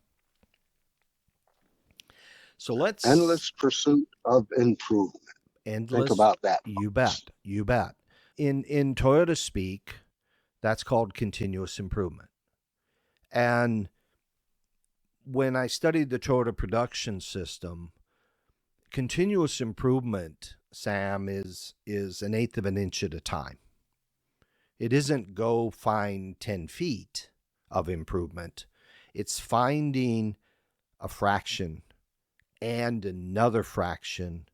So endless pursuit of improvement. Endless. Think about that. You bet. In Toyota speak, that's called continuous improvement. And when I studied the Toyota production system, continuous improvement, Sam, is 1/8 of an inch at a time. It isn't go find 10 feet of improvement. It's finding a fraction and another fraction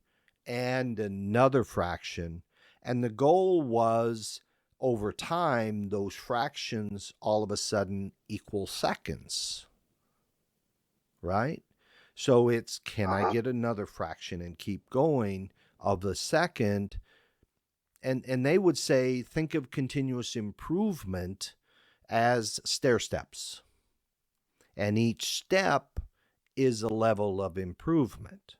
and another fraction. And the goal was, over time, those fractions all of a sudden equal seconds, right? So it's, can I get another fraction and keep going of a second? And they would say, think of continuous improvement as stair steps. And each step is a level of improvement.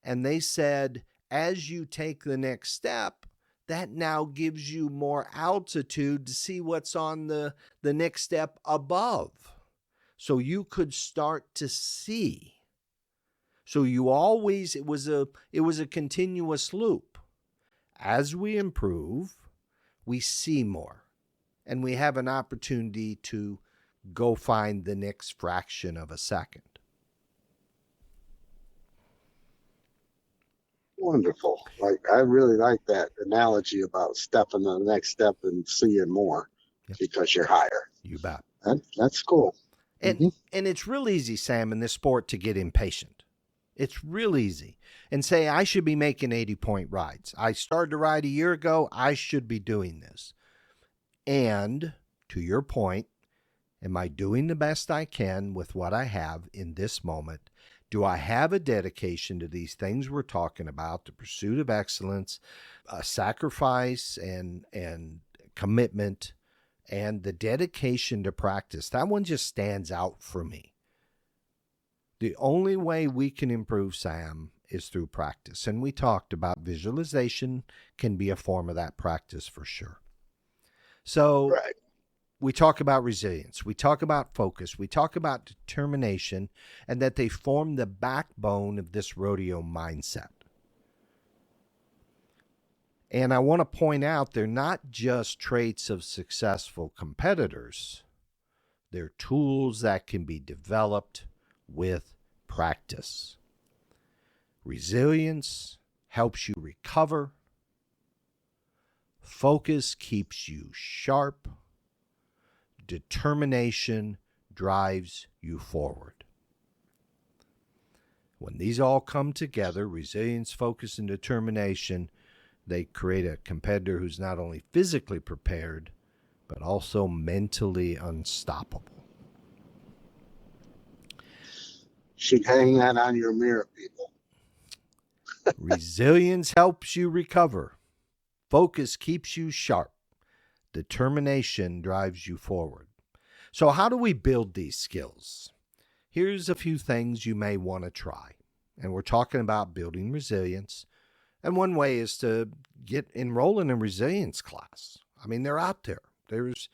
And they said, as you take the next step, that now gives you more altitude to see what's on the next step above. So you could start to see. So you always, it was a continuous loop. As we improve, we see more. And we have an opportunity to go find the next fraction of a second. Wonderful. Like, I really like that analogy about stepping on the next step and seeing more Yep. because you're higher. You bet. That's cool. And it's real easy, Sam, in this sport to get impatient. It's real easy and say, I should be making 80-point rides. I started to ride a year ago. I should be doing this. And to your point, am I doing the best I can with what I have in this moment? Do I have a dedication to these things we're talking about, the pursuit of excellence, sacrifice and commitment, and the dedication to practice? That one just stands out for me. The only way we can improve, Sam, is through practice. And we talked about visualization can be a form of that practice for sure. So Right. we talk about resilience. We talk about focus. We talk about determination, and that they form the backbone of this rodeo mindset. And I want to point out they're not just traits of successful competitors. They're tools that can be developed with practice. Resilience helps you recover. Focus keeps you sharp. Determination drives you forward. When these all come together, resilience, focus, and determination, they create a competitor who's not only physically prepared, but also mentally unstoppable. Should hang that on your mirror, people. Resilience helps you recover. Focus keeps you sharp. Determination drives you forward. So how do we build these skills? Here's a few things you may want to try. And we're talking about building resilience. And one way is to enroll in a resilience class. I mean, they're out there. There's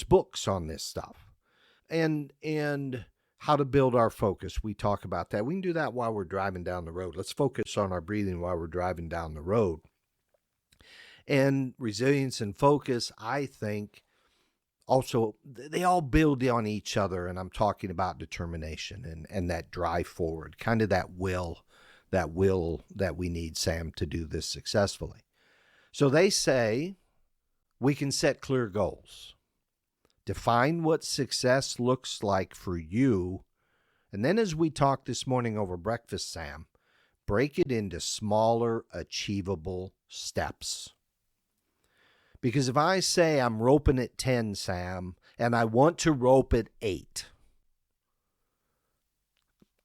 books on this stuff. And how to build our focus. We talk about that. We can do that while we're driving down the road. Let's focus on our breathing while we're driving down the road. And resilience and focus, I think, also, they all build on each other. And I'm talking about determination and that drive forward, kind of that will that we need, Sam, to do this successfully. So they say we can set clear goals. Define what success looks like for you. And then as we talked this morning over breakfast, Sam, break it into smaller, achievable steps. Because if I say I'm roping at 10, Sam, and I want to rope at 8,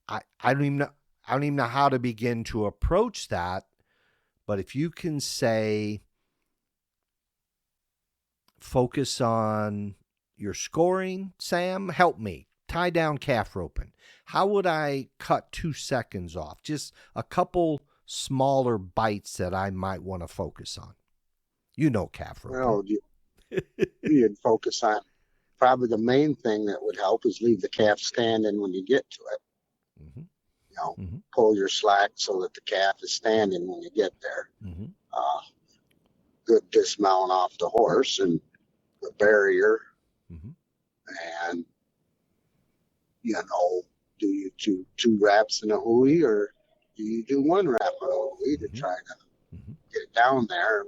I don't even know how to begin to approach that. But if you can say, focus on your scoring, Sam, help me. Tie down calf roping. How would I cut 2 seconds off? Just a couple smaller bites that I might want to focus on. You know calf roping. Well, you'd focus on probably the main thing that would help is leave the calf standing when you get to it. Mm-hmm. Pull your slack so that the calf is standing when you get there. Mm-hmm. Good dismount off the horse and the barrier. Mm-hmm. And, do you do 2 wraps in a hui or do you do 1 wrap in a hui to try to get down there?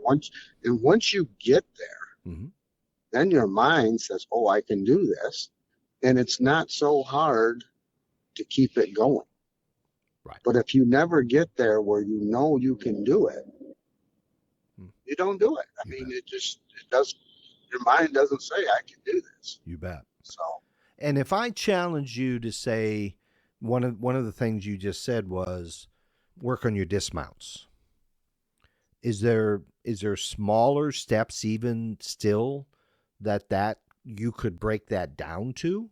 And once you get there, then your mind says, oh, I can do this. And it's not so hard to keep it going. Right. But if you never get there where you can do it, you don't do it. I mean, it does. Your mind doesn't say I can do this. You bet. So, and if I challenge you to say one of the things you just said was work on your dismounts. Is there smaller steps even still that you could break that down to?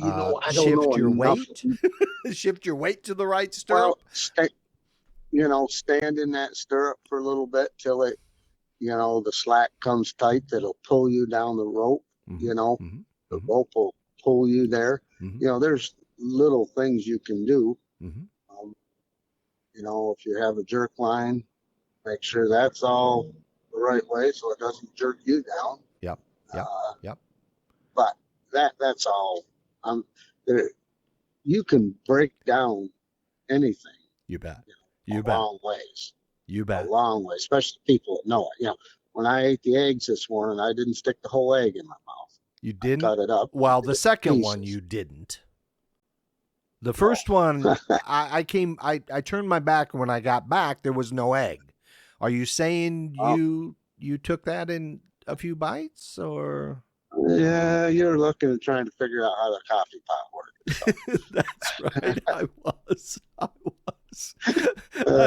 I don't shift know your enough. weight. Shift your weight to the right stirrup. Well, stand in that stirrup for a little bit till it, the slack comes tight. That'll pull you down the rope. The rope will pull you there. There's little things you can do. If you have a jerk line, make sure that's all the right way so it doesn't jerk you down. Yep. But that's all. You can break down anything. You bet. You know, You a bet. long ways. You A bet. long way, especially people that know it. You know, when I ate the eggs this morning, I didn't stick the whole egg in my mouth. You I didn't? cut it up. Well, Did the it second one pieces. you didn't. The first one, I turned my back, and when I got back, there was no egg. Are you saying Well, you took that in a few bites, or? yeah, you're looking at trying to figure out how the coffee pot works. That's right. I was. I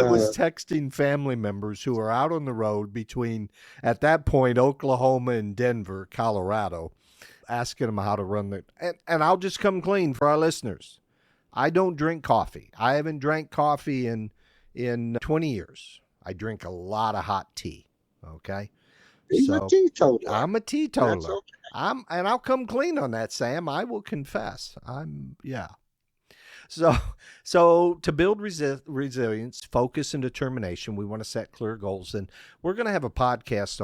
was Uh, texting family members who are out on the road between, at that point, Oklahoma and Denver, Colorado, asking them how to run the. And I'll just come clean for our listeners. I don't drink coffee. I haven't drank coffee in 20 years. I drink a lot of hot tea. Okay. he's a So teetotaler. I'm a That's teetotaler. okay. And I'll come clean on that, Sam. I will confess. Yeah. So to build resilience, focus, and determination, we want to set clear goals, and we're going to have a podcast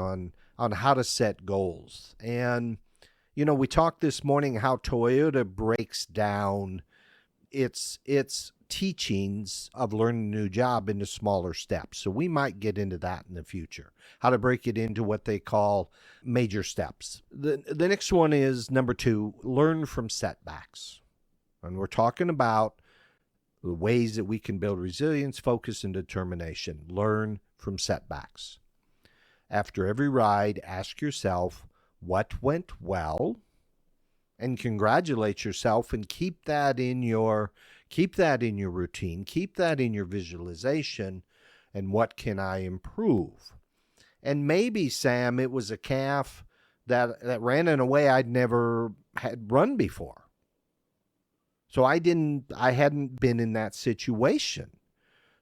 on how to set goals. And we talked this morning how Toyota breaks down its teachings of learning a new job into smaller steps. So we might get into that in the future, how to break it into what they call major steps. The next one is number 2, learn from setbacks. And we're talking about the ways that we can build resilience, focus, and determination. Learn from setbacks. After every ride, ask yourself what went well, and congratulate yourself, and keep that in your routine, keep that in your visualization, and what can I improve? And maybe, Sam, it was a calf that ran in a way I'd never had run before. So I hadn't been in that situation.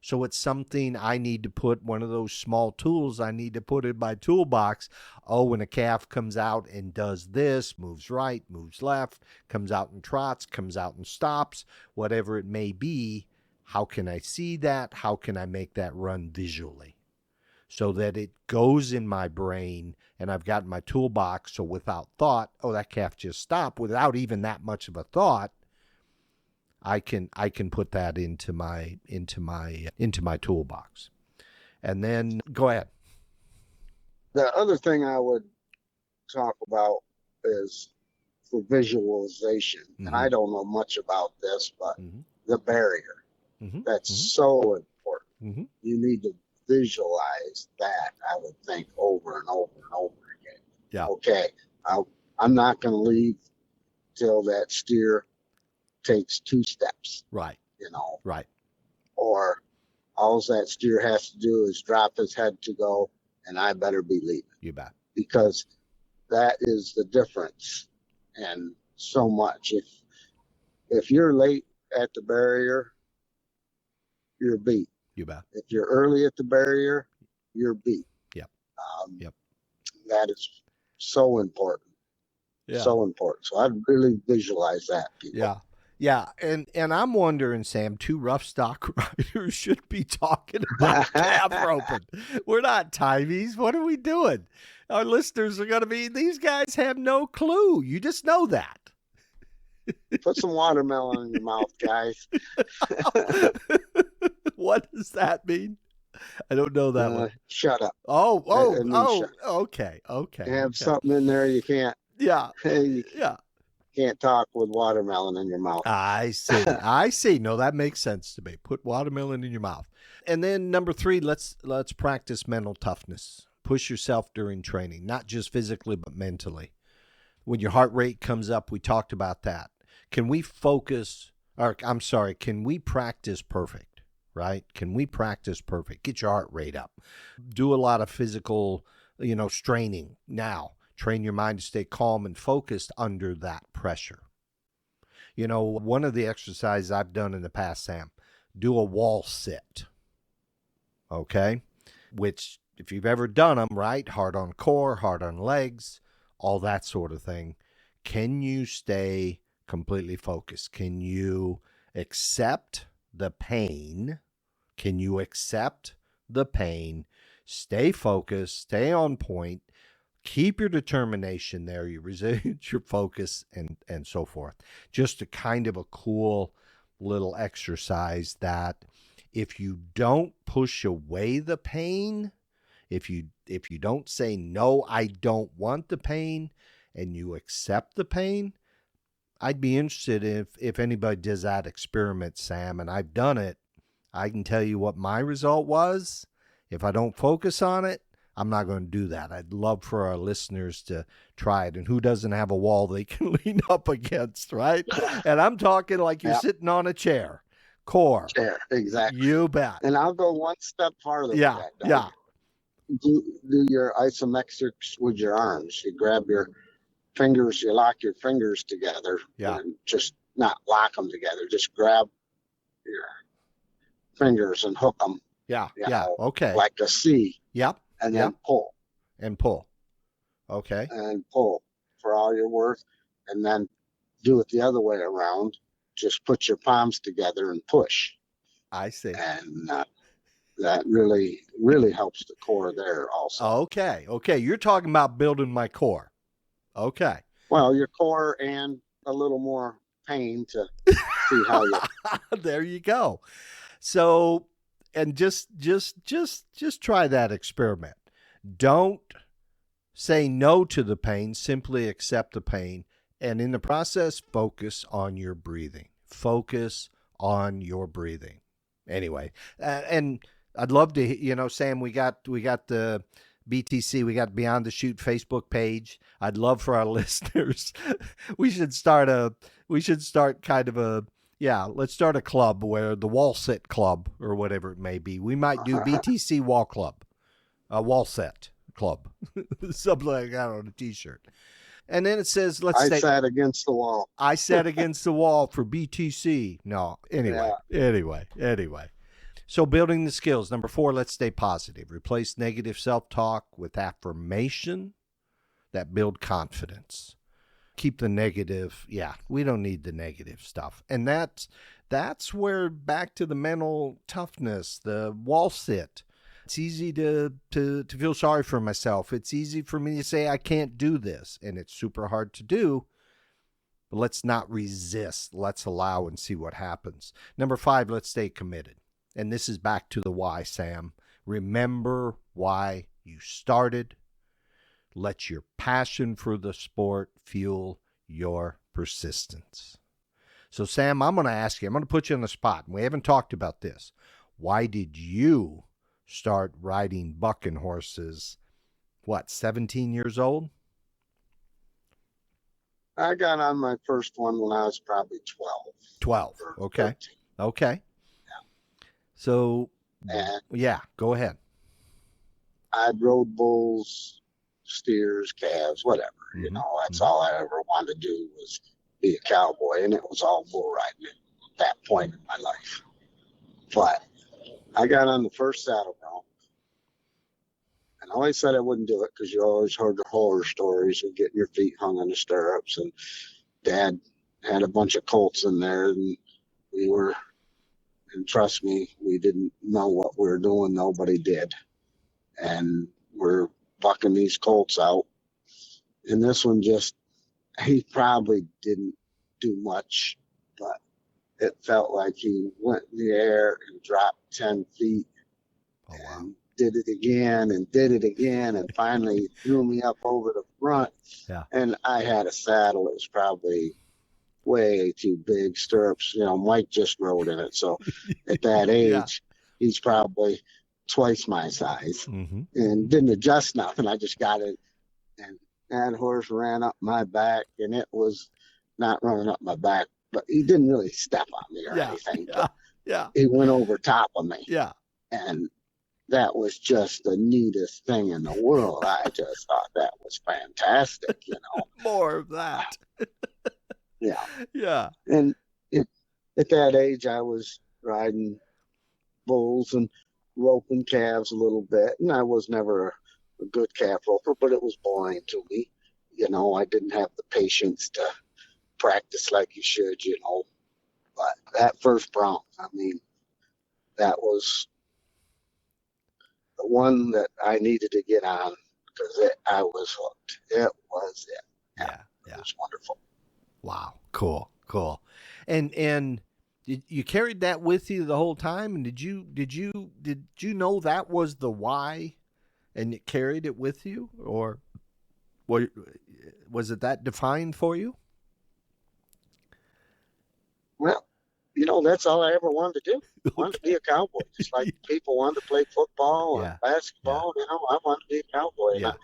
So it's something I need to put, one of those small tools I need to put in my toolbox. Oh, when a calf comes out and does this, moves right, moves left, comes out and trots, comes out and stops, whatever it may be, how can I see that? How can I make that run visually so that it goes in my brain and I've got my toolbox, so without thought, oh, that calf just stopped, without even that much of a thought, I can put that into my toolbox. And then go ahead. The other thing I would talk about is for visualization. Mm-hmm. And I don't know much about this, but Mm-hmm. the barrier. Mm-hmm. That's Mm-hmm. so important. Mm-hmm. You need to visualize that, I would think, over and over and over again. Yeah. Okay, I'm not going to leave till that steer takes 2 steps. Right. Right. Or all that steer has to do is drop his head to go, and I better be leaving. You bet. Because that is the difference. And so much. If you're late at the barrier, you're beat. You bet. If you're early at the barrier, you're beat. Yep. Yep. That is so important. Yeah. So important. So I'd really visualize that, people. Yeah. Yeah. And I'm wondering, Sam, 2 rough stock riders should be talking about calf roping. We're not timies. What are we doing? Our listeners are going to be, these guys have no clue. You just know that. Put some watermelon in your mouth, guys. What does that mean? I don't know that one. Shut up. Okay. You have something in there you can't. Yeah. You Yeah. can't talk with watermelon in your mouth. I see. No, that makes sense to me. Put watermelon in your mouth. And then number 3, let's practice mental toughness. Push yourself during training, not just physically, but mentally. When your heart rate comes up, we talked about that. Can we practice perfect, right? Can we practice perfect? Get your heart rate up. Do a lot of physical, straining now. Train your mind to stay calm and focused under that pressure. One of the exercises I've done in the past, Sam, do a wall sit. Okay? Which, if you've ever done them, right? Hard on core, hard on legs, all that sort of thing. Can you stay completely focused? Can you accept the pain? Can you accept the pain? Stay focused, stay on point. Keep your determination there, your resilience, your focus, and so forth. Just a kind of a cool little exercise that if you don't push away the pain, if you don't say, no, I don't want the pain, and you accept the pain, I'd be interested if anybody does that experiment, Sam, and I've done it. I can tell you what my result was. If I don't focus on it, I'm not going to do that. I'd love for our listeners to try it. And who doesn't have a wall they can lean up against, right? And I'm talking like you're sitting on a chair. Core. Chair, exactly. You bet. And I'll go one step farther with Yeah, that. yeah. Do your isometrics with your arms. You grab your fingers, you lock your fingers together. Yeah. And just not lock them together. Just grab your fingers and hook them. Yeah, yeah. Okay. Like a C. Yep. And then pull. And pull. Okay. And pull for all you're worth. And then do it the other way around. Just put your palms together and push. I see. And that really, really helps the core there also. Okay. Okay. You're talking about building my core. Okay. Well, your core and a little more pain to see how you. There you go. So, and just try that experiment. Don't say no to the pain. Simply accept the pain. And in the process, focus on your breathing. Focus on your breathing. Anyway, and I'd love to, Sam, we got the BTC, we got Beyond the Chute Facebook page. I'd love for our listeners. Let's start a club where the wall set club or whatever it may be. We might do BTC wall club, a wall set club, something like that on a t-shirt. And then it says, I sat against the wall. I sat against the wall for BTC. No, anyway. So building the skills. Number 4, let's stay positive. Replace negative self-talk with affirmation that build confidence. Keep the negative. Yeah, we don't need the negative stuff. And that's where back to the mental toughness, the wall sit. It's easy to feel sorry for myself. It's easy for me to say I can't do this, and it's super hard to do. But let's not resist. Let's allow and see what happens. Number 5, let's stay committed. And this is back to the why, Sam. Remember why you started. Let your passion for the sport fuel your persistence. So, Sam, I'm going to ask you, I'm going to put you on the spot. We haven't talked about this. Why did you start riding bucking horses, 17 years old? I got on my first one when I was probably 12. Okay. 13. Okay. So, go ahead. I'd rode bulls, steers, calves, whatever. Mm-hmm. That's all I ever wanted to do was be a cowboy, and it was all bull riding at that point in my life. But I got on the first saddle bronc, and I always said I wouldn't do it because you always heard the horror stories of getting your feet hung on the stirrups, and Dad had a bunch of colts in there, and and trust me, we didn't know what we were doing. Nobody did. And we're bucking these colts out. And this one he probably didn't do much, but it felt like he went in the air and dropped 10 feet. Oh, wow. And did it again and did it again. And finally threw me up over the front. Yeah. And I had a saddle that was probably way too big, stirrups. Mike just rode in it. So at that age, he's probably twice my size. Mm-hmm. And didn't adjust nothing. I just got it. And that horse ran up my back, and it was not running up my back, but he didn't really step on me or anything. Yeah. He went over top of me. Yeah. And that was just the neatest thing in the world. I just thought that was fantastic, More of that. Yeah. Yeah. And at that age, I was riding bulls and roping calves a little bit. And I was never a good calf roper, but it was boring to me. I didn't have the patience to practice like you should, But that first bronc, that was the one that I needed to get on because I was hooked. It was it. Yeah. It was wonderful. Wow. Cool. And You carried that with you the whole time, and did you know that was the why, and you carried it with you, or was it that defined for you? Well, that's all I ever wanted to do. I wanted to be a cowboy, just like people wanted to play football and basketball. I wanted to be a cowboy, and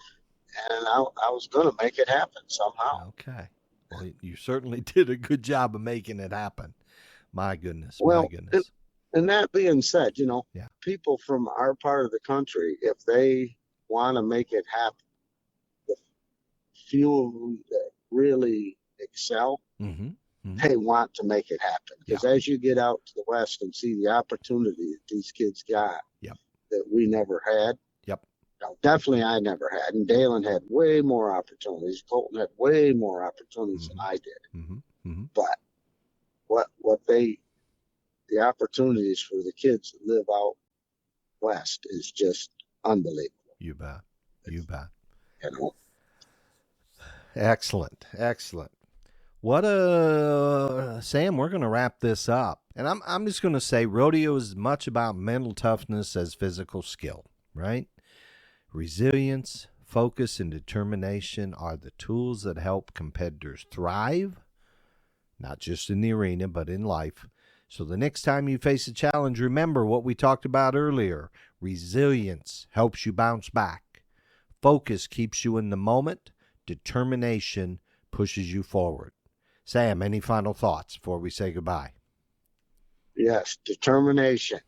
I was going to make it happen somehow. Okay. Well, you certainly did a good job of making it happen. My goodness. Well, my goodness. And that being said, people from our part of the country, if they want to make it happen, the few that really excel, they want to make it happen. Because as you get out to the West and see the opportunity that these kids got that we never had, definitely I never had. And Dalen had way more opportunities. Colton had way more opportunities than I did. But the opportunities for the kids that live out West is just unbelievable. You bet. You bet. Excellent. What Sam, we're going to wrap this up. And I'm just going to say rodeo is as much about mental toughness as physical skill, right? Resilience, focus, and determination are the tools that help competitors thrive, not just in the arena, but in life. So the next time you face a challenge, remember what we talked about earlier. Resilience helps you bounce back. Focus keeps you in the moment. Determination pushes you forward. Sam, any final thoughts before we say goodbye? Yes, determination.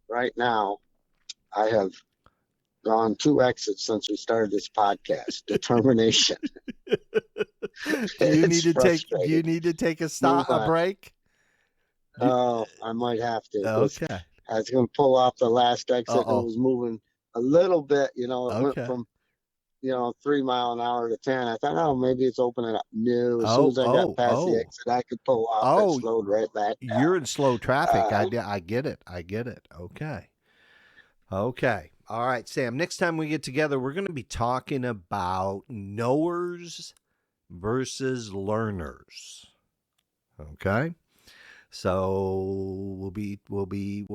Right now, I have gone 2 exits since we started this podcast. Determination. Do you need to take a break? Oh, I might have to. Okay. I was going to pull off the last exit and it was moving a little bit. It went from 3 mile an hour to 10. I thought, maybe it's opening up. No, as soon as I got past the exit, I could pull off. It slowed right back down. You're in slow traffic. I get it. Okay. All right, Sam, next time we get together, we're going to be talking about knowers versus learners. Okay? So we'll be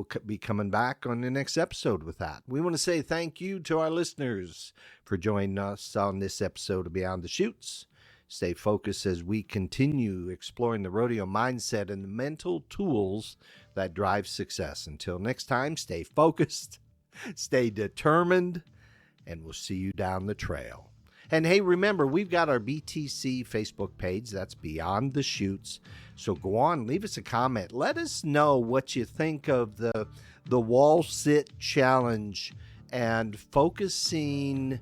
coming back on the next episode with that. We want to say thank you to our listeners for joining us on this episode of Beyond the Chutes. Stay focused as we continue exploring the rodeo mindset and the mental tools that drive success. Until next time, stay focused, stay determined, and we'll see you down the trail. And hey, remember, we've got our BTC Facebook page. That's Beyond the Chutes. So go on, leave us a comment. Let us know what you think of the wall sit challenge and focusing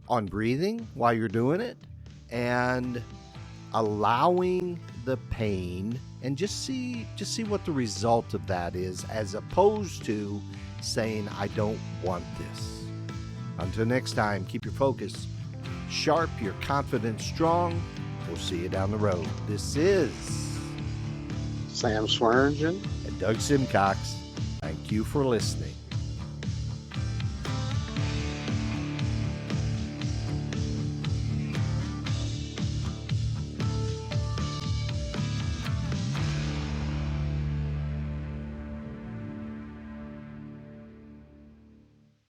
on breathing while you're doing it and allowing the pain, and just see what the result of that is, as opposed to saying, I don't want this. Until next time, keep your focus sharp, your confidence strong. We'll see you down the road. This is Sam Swearingen and Doug Simcox. Thank you for listening.